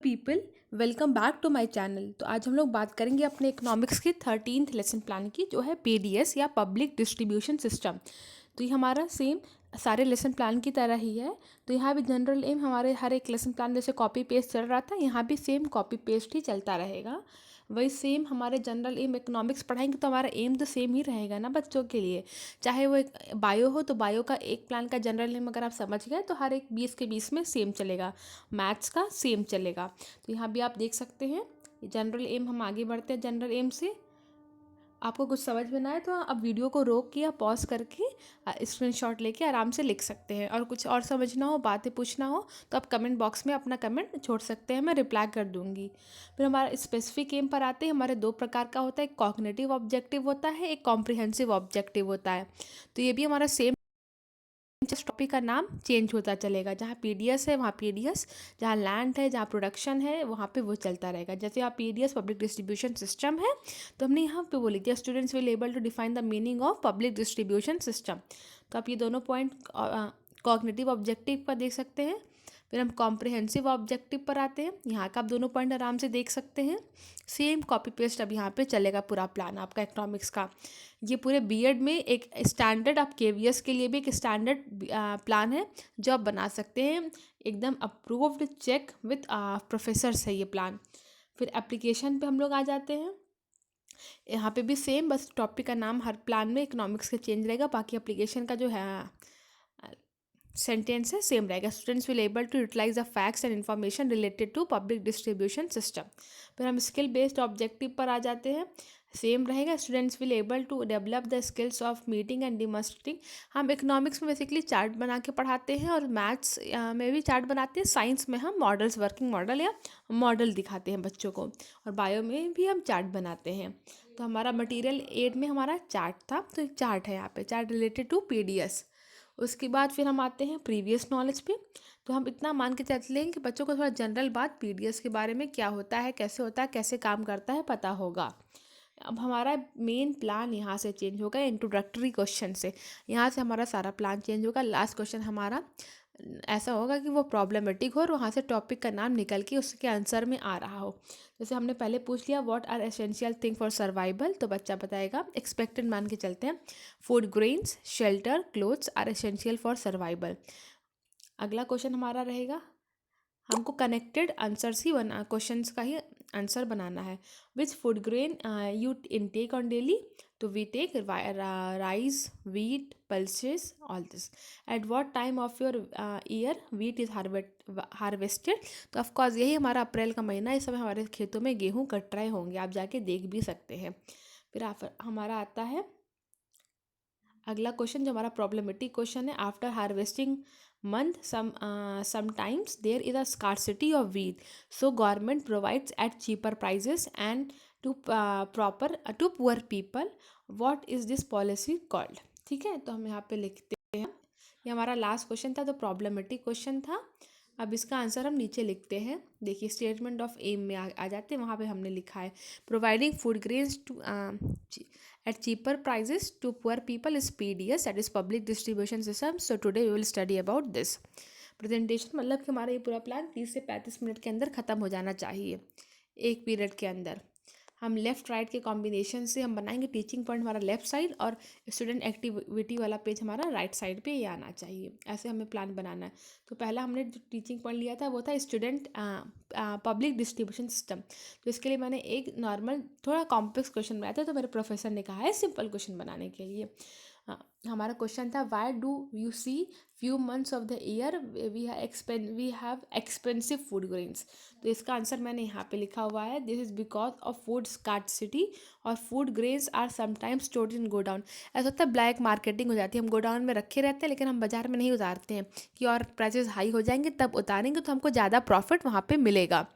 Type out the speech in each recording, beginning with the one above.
People, welcome back to my channel. तो आज हम लोग बात करेंगे अपने इकोनॉमिक्स की 13th लेसन प्लान की, जो है पीडीएस या पब्लिक डिस्ट्रीब्यूशन सिस्टम। तो ये हमारा सेम सारे लेसन प्लान की तरह ही है। तो यहाँ भी जनरल एम हमारे हर एक लेसन प्लान जैसे कॉपी पेस्ट चल रहा था, यहाँ भी सेम कॉपी पेस्ट ही चलता रहेगा। वही सेम हमारे जनरल एम इकोनॉमिक्स पढ़ाएंगे तो हमारा एम तो सेम ही रहेगा ना बच्चों के लिए। चाहे वो एक बायो हो तो बायो का एक प्लान का जनरल एम अगर आप समझ गए तो हर एक 20 के 20 में सेम चलेगा। मैथ्स का सेम चलेगा। तो यहाँ भी आप देख सकते हैं जनरल एम। हम आगे बढ़ते हैं जनरल एम से। आपको कुछ समझ में ना आए तो आप वीडियो को रोक के या पॉज करके स्क्रीनशॉट लेके आराम से लिख सकते हैं। और कुछ और समझना हो, बातें पूछना हो तो आप कमेंट बॉक्स में अपना कमेंट छोड़ सकते हैं, मैं रिप्लाई कर दूंगी। फिर हमारा स्पेसिफिक एम पर आते हैं। हमारे दो प्रकार का होता है, एक कॉग्निटिव ऑब्जेक्टिव होता है, एक कॉम्प्रिहेंसिव ऑब्जेक्टिव होता है। तो ये भी हमारा सेम, जिस टॉपिक का नाम चेंज होता चलेगा। जहाँ पीडीएस है वहाँ पीडीएस, जहाँ लैंड है, जहाँ प्रोडक्शन है वहाँ पे वो चलता रहेगा। जैसे यहाँ पीडीएस पब्लिक डिस्ट्रीब्यूशन सिस्टम है तो हमने यहाँ पे बोली थी students will able to define the meaning of public distribution system. तो आप ये दोनों पॉइंट कॉग्निटिव ऑब्जेक्टिव का देख सकते हैं। फिर हम कॉम्प्रिहेंसिव ऑब्जेक्टिव पर आते हैं। यहाँ का आप दोनों पॉइंट आराम से देख सकते हैं। सेम कॉपी पेस्ट अब यहाँ पे चलेगा पूरा प्लान आपका इकोनॉमिक्स का। ये पूरे बीएड में एक स्टैंडर्ड, आप केवीएस के लिए भी एक स्टैंडर्ड प्लान है जो आप बना सकते हैं। एकदम अप्रूव्ड, चेक विथ प्रोफेसर्स है ये प्लान। फिर एप्लीकेशन पे हम लोग आ जाते हैं। यहाँ पे भी सेम, बस टॉपिक का नाम हर प्लान में इकोनॉमिक्स का चेंज रहेगा, बाकी एप्लीकेशन का जो है सेंटेंस है सेम रहेगा। Students will able to utilise the facts and information related to public distribution system. फिर हम स्किल बेस्ड ऑब्जेक्टिव पर आ जाते हैं। सेम रहेगा, students will able to develop the skills of meeting and demonstrating. हम economics में basically chart बना के पढ़ाते हैं और मैथ्स में भी चार्ट बनाते हैं। साइंस में हम मॉडल्स, वर्किंग मॉडल या मॉडल दिखाते हैं बच्चों को, और बायो में भी हम चार्ट बनाते हैं। तो हमारा मटेरियल एड में हमारा चार्ट था, तो एक चार्ट है यहाँ पे, चार्ट रिलेटेड टू पीडीएस। उसके बाद फिर हम आते हैं प्रीवियस नॉलेज पे। तो हम इतना मान के चलते हैं कि बच्चों को थोड़ा जनरल बात पीडीएस के बारे में, क्या होता है, कैसे होता है, कैसे काम करता है, पता होगा। अब हमारा मेन प्लान यहाँ से चेंज होगा इंट्रोडक्टरी क्वेश्चन से। यहाँ से हमारा सारा प्लान चेंज होगा। लास्ट क्वेश्चन हमारा ऐसा होगा कि वो प्रॉब्लमेटिक हो और वहाँ से टॉपिक का नाम निकल के उसके आंसर में आ रहा हो। जैसे हमने पहले पूछ लिया what are essential thing for survival, तो बच्चा बताएगा एक्सपेक्टेड मान के चलते हैं food, grains, shelter, clothes are essential for survival. अगला क्वेश्चन हमारा रहेगा, हमको कनेक्टेड आंसर्स ही बना, क्वेश्चंस का ही आंसर बनाना है। Which food grain you intake on daily, तो we take rice, wheat, pulses, all this. At what time of your year wheat is harvested, तो ऑफकोर्स यही हमारा अप्रैल का महीना है, इस समय हमारे खेतों में गेहूँ कट रहे होंगे, आप जाके देख भी सकते हैं। फिर हमारा आता है अगला क्वेश्चन जो हमारा प्रॉब्लमेटिक क्वेश्चन है। After harvesting month sometimes there is a scarcity of wheat, so government provides at cheaper prices and to poor people, what is this policy called। ठीक है, तो हम यहाँ पे लिखते हैं, ये हमारा लास्ट क्वेश्चन था, तो प्रॉब्लमेटिक क्वेश्चन था। अब इसका आंसर हम नीचे लिखते हैं। देखिए स्टेटमेंट ऑफ एम में आ जाते हैं, वहाँ पे हमने लिखा है providing food grains to at cheaper prices to poor people is PDS, that is public distribution system. So today we will study about this presentation। मतलब कि हमारा ये पूरा प्लान 30 से 35 मिनट के अंदर ख़त्म हो जाना चाहिए, एक पीरियड के अंदर। हम लेफ़्ट राइट के कॉम्बिनेशन से हम बनाएंगे। टीचिंग पॉइंट हमारा लेफ़्ट साइड और स्टूडेंट एक्टिविटी वाला पेज हमारा राइट साइड पे ये आना चाहिए। ऐसे हमें प्लान बनाना है। तो पहला हमने जो टीचिंग पॉइंट लिया था वो था स्टूडेंट पब्लिक डिस्ट्रीब्यूशन सिस्टम। तो इसके लिए मैंने एक नॉर्मल थोड़ा कॉम्प्लेक्स क्वेश्चन बनाया था, तो मेरे प्रोफेसर ने कहा है सिंपल क्वेश्चन बनाने के लिए। हमारा क्वेश्चन था why do you see few months of the year we have expensive food grains. तो इसका आंसर मैंने यहाँ पे लिखा हुआ है, this is because of food scarcity और food grains are sometimes stored in godown. ऐसा होता है ब्लैक मार्केटिंग हो जाती है, हम गोडाउन में रखे रहते हैं लेकिन हम बाजार में नहीं उतारते हैं कि और प्राइसेस हाई हो जाएंगे तब उतारेंगे तो हमको ज़्यादा प्रॉफिट वहाँ पे मिलेगा।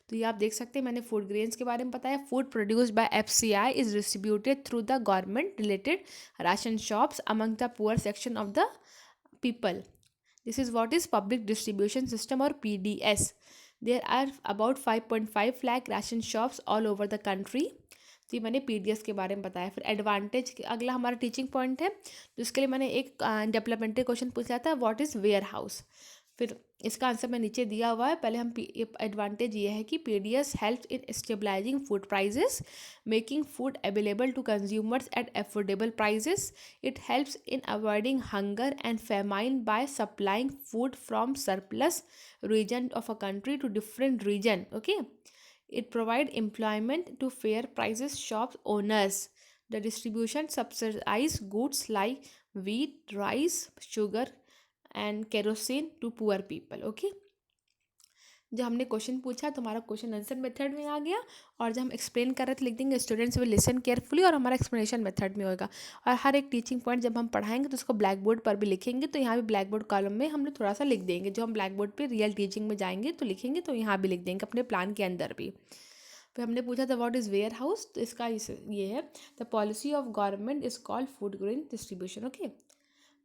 तो ये आप देख सकते हैं, मैंने फूड ग्रेन्स के बारे में बताया। Food produced by FCI is distributed through the government related ration shops among the poor section of the people. This is what is public distribution system और PDS. There are about 5.5 lakh ration shops all over the country. तो ये मैंने PDS के बारे में बताया। फिर advantage, अगला हमारा टीचिंग पॉइंट है, तो इसके लिए मैंने एक डेवलपमेंटल क्वेश्चन पूछा था, व्हाट इज़ वेयर हाउस। फिर इसका आंसर मैं नीचे दिया हुआ है। पहले हम एडवांटेज ये है कि PDS help in stabilising food prices, making food available to consumers at affordable prices. It helps in avoiding hunger and famine by supplying food from surplus region of a country to different region. Okay, it provide employment to fair prices shop owners. The distribution subsidize goods like wheat, rice, sugar and kerosene to poor people. Okay, जो हमने question पूछा तो हमारा question answer method में आ गया, और जब हम एक्सप्लेन कर रहे थे लिख देंगे स्टूडेंट्स विल लिसन केयरफुली, और हमारा एक्सप्लेनेशन मेथड में होगा। और हर एक टीचिंग पॉइंट जब हम पढ़ाएंगे तो उसको ब्लैक बोर्ड पर भी लिखेंगे, तो यहाँ भी ब्लैक बोर्ड कॉलम में हम लोग थोड़ा सा लिख देंगे। जो हम ब्लैक बोर्ड पर रियल टीचिंग में जाएंगे तो लिखेंगे, तो यहाँ भी लिख देंगे अपने प्लान के अंदर भी। फिर हमने पूछा था व्हाट इज़ वेयर हाउस, तो इसका ये है the policy of government is called food grain distribution. Okay,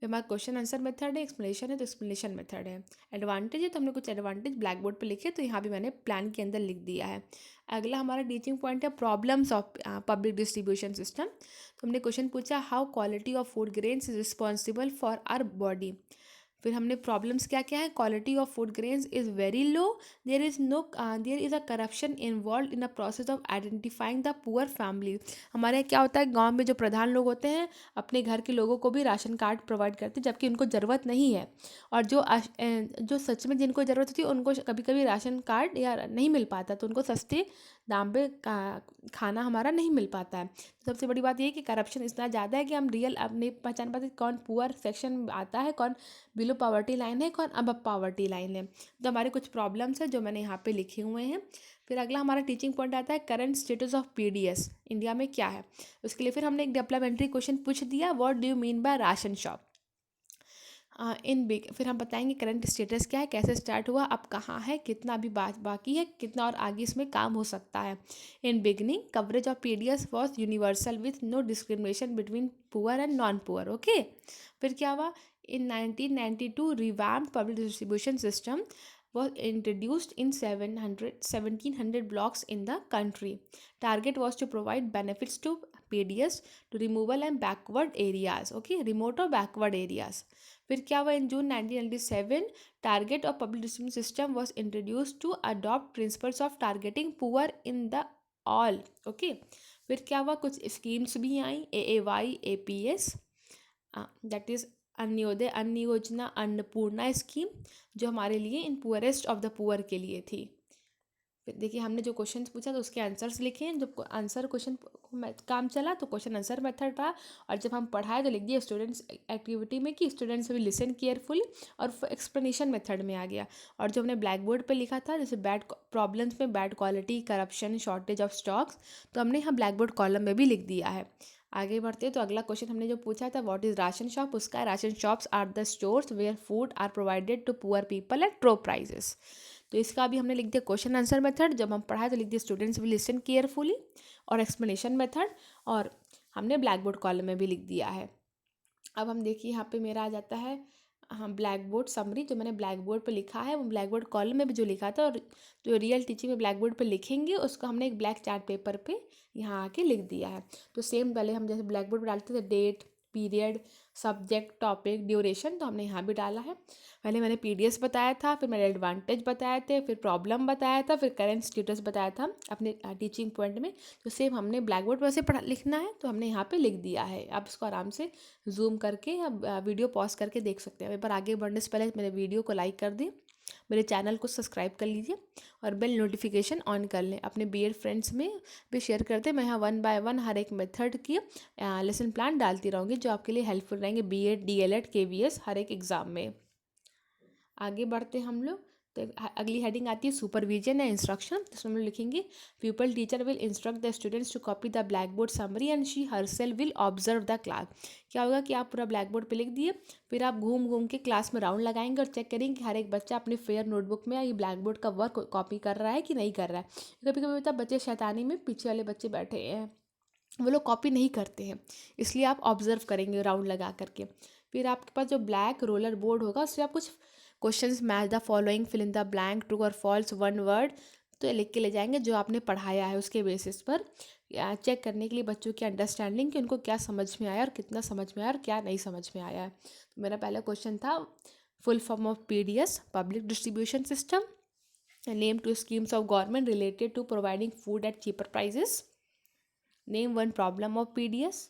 फिर हमारा क्वेश्चन आंसर मेथड है, एक्सप्लेनेशन है तो एक्सप्लेनेशन मेथड है। एडवांटेज है तो हमने कुछ एडवांटेज ब्लैक बोर्ड पे लिखे, तो यहाँ भी मैंने प्लान के अंदर लिख दिया है। अगला हमारा टीचिंग पॉइंट है problems of public distribution system. तो हमने क्वेश्चन पूछा how quality of food grains is responsible for our body. फिर हमने प्रॉब्लम्स क्या क्या है, quality of food grains is very low, there is a corruption involve in a process of identifying the poor family. हमारे यहाँ क्या होता है, गांव में जो प्रधान लोग होते हैं अपने घर के लोगों को भी राशन कार्ड प्रोवाइड करते हैं, जबकि उनको ज़रूरत नहीं है। और जो सच में जिनको ज़रूरत होती है उनको कभी कभी राशन कार्ड या नहीं मिल पाता, तो उनको सस्ते दाम पे खाना हमारा नहीं मिल पाता है। सबसे बड़ी बात यह है कि करप्शन इतना ज़्यादा है कि हम रियल अब नहीं पहचान पाते कौन पुअर सेक्शन में आता है, कौन बिलो पावर्टी लाइन है, कौन अब पावर्टी लाइन है। तो हमारे कुछ प्रॉब्लम्स है जो मैंने यहाँ पे लिखे हुए हैं। फिर अगला हमारा टीचिंग पॉइंट आता है current status of PDS India में क्या है। उसके लिए फिर हमने एक डेवलपमेंट्री क्वेश्चन पूछ दिया, what do you mean by ration shop in big. फिर हम बताएंगे करंट स्टेटस क्या है, कैसे स्टार्ट हुआ, अब कहाँ है, कितना अभी बाकी है, कितना और आगे इसमें काम हो सकता है। In beginning coverage of PDS was universal with no discrimination between poor and non poor. Okay, फिर क्या हुआ, in 1992 revamped public distribution system was introduced in 1700 blocks in the country. Target was to provide benefits to PDS to removal and backward areas. Okay, remote or backward areas. फिर क्या हुआ, in June 1997 target of public distribution system was introduce to adopt principles of targeting poor in the all. Okay, फिर क्या हुआ, कुछ schemes भी आई, AAY APS, that is Antyodaya Anna Yojana, Annapurna scheme, जो हमारे लिए in poorest of the poor के लिए थी। फिर देखिए हमने जो क्वेश्चन पूछा तो उसके आंसर्स लिखे हैं। जब आंसर क्वेश्चन काम चला तो क्वेश्चन आंसर मेथड रहा, और जब हम पढ़ाए तो लिख दिया स्टूडेंट्स एक्टिविटी में कि स्टूडेंट्स विल लिसन केयरफुली, और एक्सप्लेनेशन मेथड में आ गया। और जो हमने ब्लैक बोर्ड पर लिखा था जैसे बैड प्रॉब्लम्स में bad quality, corruption, shortage of stocks, तो हमने यहाँ ब्लैक बोर्ड कॉलम में भी लिख दिया है। आगे बढ़ते हैं तो अगला क्वेश्चन हमने जो पूछा था व्हाट इज राशन शॉप, उसका ration shops are the stores where food are provided to poor people at low prices. तो इसका भी हमने लिख दिया क्वेश्चन आंसर मेथड, जब हम पढ़ाए तो लिख दिया स्टूडेंट्स विल लिसन केयरफुली, और एक्सप्लेनेशन मेथड, और हमने ब्लैक बोर्ड कॉलम में भी लिख दिया है। अब हम देखिए यहाँ पे मेरा आ जाता है हाँ ब्लैक बोर्ड समरी, जो मैंने ब्लैक बोर्ड पे लिखा है वो ब्लैक बोर्ड कॉलम में भी जो लिखा था, और जो रियल टीचिंग में ब्लैक बोर्ड पे लिखेंगे उसको हमने एक ब्लैक चार्ट पेपर पे यहाँ आके लिख दिया है। तो सेम पहले हम जैसे ब्लैक बोर्ड पर डालते थे date, period, subject, topic, duration, तो हमने यहाँ भी डाला है। पहले मैंने पीडीएस बताया था, फिर मैंने एडवांटेज बताए थे, फिर प्रॉब्लम बताया था, फिर करेंट स्टेटस बताया था अपने टीचिंग पॉइंट में। तो सेम हमने ब्लैक बोर्ड पर से लिखना है तो हमने यहाँ पे लिख दिया है। आप इसको आराम से जूम करके या वीडियो पॉज करके देख सकते हैं। एक बार आगे बढ़ने से पहले मेरे वीडियो को लाइक कर दें, मेरे चैनल को सब्सक्राइब कर लीजिए, और बेल नोटिफिकेशन ऑन कर लें। अपने बीएड फ्रेंड्स में भी शेयर करते हैं। मैं यहाँ 1 बाय 1 हर एक मेथड की लेसन प्लान डालती रहूँगी जो आपके लिए हेल्पफुल रहेंगे बीएड, डीएलएड, केवीएस हर एक एग्ज़ाम में। आगे बढ़ते हम लोग तो अगली हेडिंग आती है सुपरविजन या इंस्ट्रक्शन। तो उसमें हम लोग लिखेंगे pupil teacher will instruct the students to copy the black board summary and she herself will observe the class. क्या होगा कि आप पूरा ब्लैक बोर्ड पे लिख दिए, फिर आप घूम घूम के क्लास में राउंड लगाएंगे और चेक करेंगे कि हर एक बच्चा अपने फेयर नोटबुक में ये ब्लैक बोर्ड का वर्क कॉपी कर रहा है कि नहीं कर रहा है। कभी कभी होता है बच्चे शैतानी में पीछे वाले बच्चे बैठे हैं, वो लोग कॉपी नहीं करते हैं, इसलिए आप ऑब्जर्व करेंगे राउंड लगा करके। फिर आपके पास जो ब्लैक रोलर बोर्ड होगा उससे आप कुछ questions match the following, fill in the blank, true और फॉल्स, वन वर्ड, तो लिख के ले जाएंगे जो आपने पढ़ाया है उसके बेसिस पर चेक करने के लिए बच्चों की अंडरस्टैंडिंग कि उनको क्या समझ में आया और कितना समझ में आया और क्या नहीं समझ में आया है। तो मेरा पहला क्वेश्चन था full form of PDS, Public Distribution System. Name two schemes of government related to providing food at cheaper prices. Name one problem of PDS.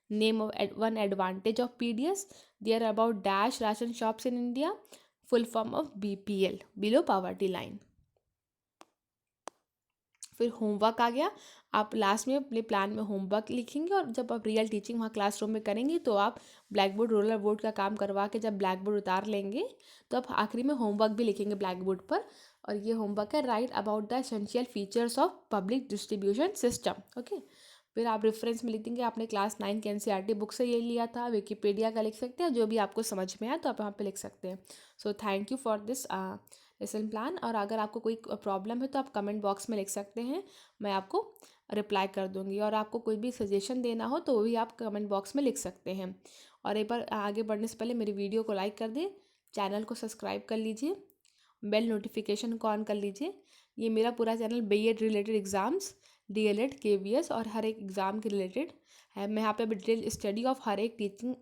Name of one advantage of PDS. There are about dash ration shops in India. Full form of BPL, below poverty line. फिर homework आ गया। आप last में अपने plan में homework लिखेंगे और जब आप रियल टीचिंग वहाँ क्लासरूम में करेंगे तो आप ब्लैक बोर्ड रोलर बोर्ड का काम करवा के जब ब्लैक बोर्ड उतार लेंगे तो आप आखिरी में होमवर्क भी लिखेंगे ब्लैक बोर्ड पर। और ये होमवर्क है right about the essential features of public distribution system. Okay, फिर आप रेफरेंस में लिख देंगे आपने क्लास 9 के NCERT बुक से ये लिया था, विकीपीडिया का लिख सकते हैं, जो भी आपको समझ में आए तो आप वहाँ पे लिख सकते हैं। So thank you for this lesson plan. और अगर आपको कोई प्रॉब्लम है तो आप कमेंट बॉक्स में लिख सकते हैं, मैं आपको रिप्लाई कर दूंगी। और आपको कोई भी सजेशन देना हो तो वो भी आप कमेंट बॉक्स में लिख सकते हैं। और एक बार आगे बढ़ने से पहले मेरी वीडियो को लाइक कर दें, चैनल को सब्सक्राइब कर लीजिए, बेल नोटिफिकेशन को ऑन कर लीजिए। ये मेरा पूरा channel BEd related exams, DLED, KVS और हर एक एग्ज़ाम के रिलेटेड है। मैं यहाँ पे डिटेल स्टडी ऑफ हर एक टीचिंग,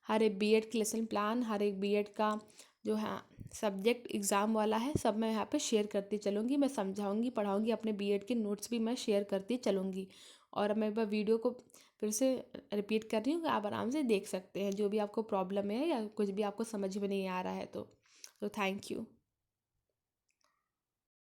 हर एक BEd की लेसन प्लान, हर एक BEd का जो है सब्जेक्ट एग्ज़ाम वाला है, सब मैं यहाँ पे शेयर करती चलूँगी। मैं समझाऊँगी, पढ़ाऊँगी, अपने BEd के नोट्स भी मैं शेयर करती चलूँगी। और मैं एक बार वीडियो को फिर से रिपीट कर रही हूँ, आप आराम से देख सकते हैं जो भी आपको प्रॉब्लम है या कुछ भी आपको समझ में नहीं आ रहा है तो थैंक यू।